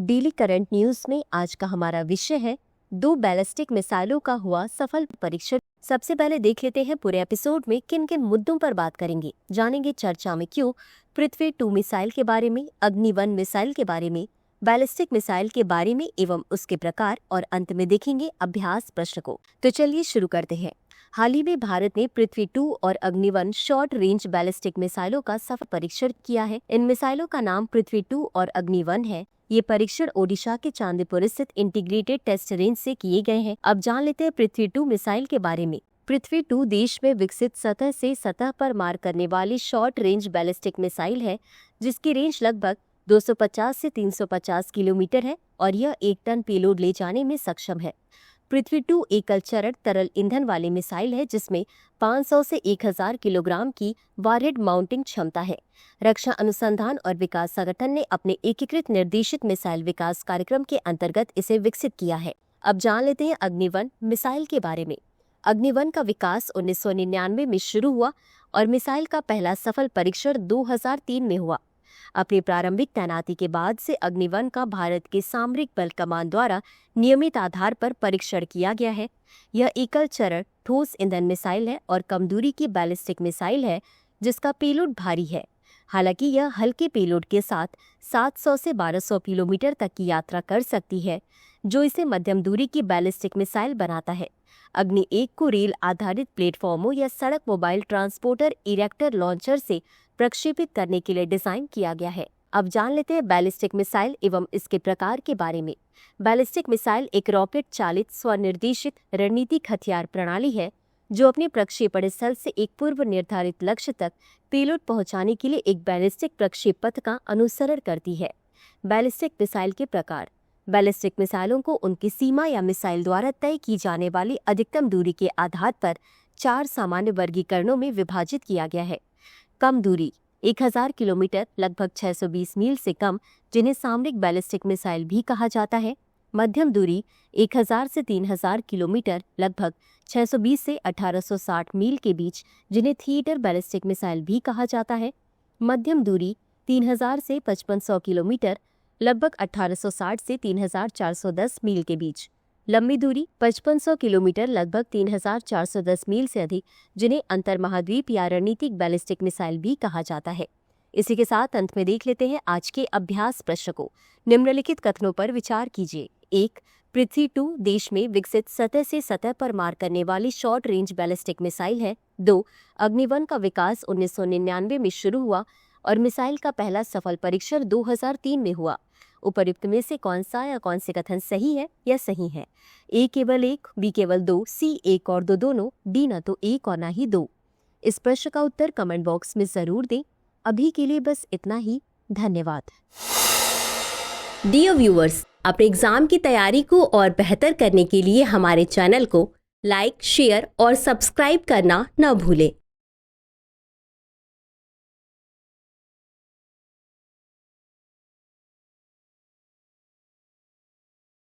Daily current news में आज का हमारा विषय है 2 बैलिस्टिक मिसाइलों का हुआ सफल परीक्षण। सबसे पहले देख लेते हैं पूरे एपिसोड में किन किन मुद्दों पर बात करेंगे। जानेंगे चर्चा में क्यों, पृथ्वी 2 मिसाइल के बारे में, अग्नि-1 मिसाइल के बारे में, बैलिस्टिक मिसाइल के बारे में एवं उसके प्रकार, और अंत में देखेंगे अभ्यास प्रश्न को। तो चलिए शुरू करते हैं। हाल ही में भारत ने पृथ्वी 2 और अग्नि-1 शॉर्ट रेंज बैलिस्टिक मिसाइलों का सफल परीक्षण किया है। इन मिसाइलों का नाम पृथ्वी 2 और अग्नि-1 है। ये परीक्षण ओडिशा के चांदीपुर स्थित इंटीग्रेटेड टेस्ट रेंज से किए गए हैं। अब जान लेते हैं पृथ्वी 2 मिसाइल के बारे में। पृथ्वी 2 देश में विकसित सतह से सतह पर मार करने वाली शॉर्ट रेंज बैलिस्टिक मिसाइल है, जिसकी रेंज लगभग 250 से 350 किलोमीटर है और यह 1 टन पेलोड ले जाने में सक्षम है। पृथ्वी 2 एकल चरण तरल ईंधन वाली मिसाइल है, जिसमें 500 से 1000 किलोग्राम की वॉरहेड माउंटिंग क्षमता है। रक्षा अनुसंधान और विकास संगठन ने अपने एकीकृत निर्देशित मिसाइल विकास कार्यक्रम के अंतर्गत इसे विकसित किया है। अब जान लेते हैं अग्नि-1 मिसाइल के बारे में। अग्नि-1 का विकास 1999 में शुरू हुआ और मिसाइल का पहला सफल परीक्षण 2003 में हुआ। अपनी प्रारंभिक तैनाती के बाद से अग्नि-1 का भारत के सामरिक बल कमान द्वारा नियमित आधार पर परीक्षण किया गया है। यह एकल चरण ठोस ईंधन मिसाइल है और कम दूरी की बैलिस्टिक मिसाइल है, जिसका पेलोड भारी है। हालांकि यह हल्के पेलोड के साथ 700 से 1200 किलोमीटर तक की यात्रा कर सकती है, जो इसे मध्यम दूरी की बैलिस्टिक मिसाइल बनाता है। अग्नि-1 को रेल आधारित प्लेटफॉर्मों या सड़क मोबाइल ट्रांसपोर्टर इरेक्टर लॉन्चर से प्रक्षेपित करने के लिए डिजाइन किया गया है। अब जान लेते हैं बैलिस्टिक मिसाइल एवं इसके प्रकार के बारे में। बैलिस्टिक मिसाइल एक रॉकेट चालित स्वनिर्देशित रणनीतिक हथियार प्रणाली है, जो अपने प्रक्षेपण स्थल से एक पूर्व निर्धारित लक्ष्य तक पेलोड पहुंचाने के लिए एक बैलिस्टिक प्रक्षेप पथ का अनुसरण करती है। बैलिस्टिक मिसाइल के प्रकार। बैलिस्टिक मिसाइलों को उनकी सीमा या मिसाइल द्वारा तय की जाने वाली अधिकतम दूरी के आधार पर 4 सामान्य वर्गीकरणों में विभाजित किया गया है। कम दूरी 1000 किलोमीटर लगभग 620 मील से कम, जिन्हें सामरिक बैलिस्टिक मिसाइल भी कहा जाता है। मध्यम दूरी 1000 से 3000 किलोमीटर लगभग 620 से 1860 मील के बीच, जिन्हें थिएटर बैलिस्टिक मिसाइल भी कहा जाता है। मध्यम दूरी 3000 से 5500 किलोमीटर लगभग 1860 से 3410 मील के बीच। लंबी दूरी 5500 किलोमीटर लगभग 3410 मील से अधिक, जिन्हें अंतर्महाद्वीप या रणनीतिक बैलिस्टिक मिसाइल भी कहा जाता है। इसी के साथ अंत में देख लेते हैं आज के अभ्यास प्रश्न को। निम्नलिखित कथनों पर विचार कीजिए। 1. पृथ्वी 2 देश में विकसित सतह से सतह पर मार करने वाली शॉर्ट रेंज बैलिस्टिक मिसाइल है। 2. अग्नि-1 का विकास 1999 में शुरू हुआ और मिसाइल का पहला सफल परीक्षण 2003 में हुआ। उपर्युक्त में से कौन सा या कौन से कथन सही है या सही है? ए केवल 1, बी केवल 2, सी 1 और 2 दोनों, डी न तो 1 और न ही 2। इस प्रश्न का उत्तर कमेंट बॉक्स में जरूर दें। अभी के लिए बस इतना ही। धन्यवाद। डियर व्यूअर्स, अपने एग्जाम की तैयारी को और बेहतर करने के लिए हमारे चैनल को लाइक, शेयर और सब्सक्राइब करना न भूलें।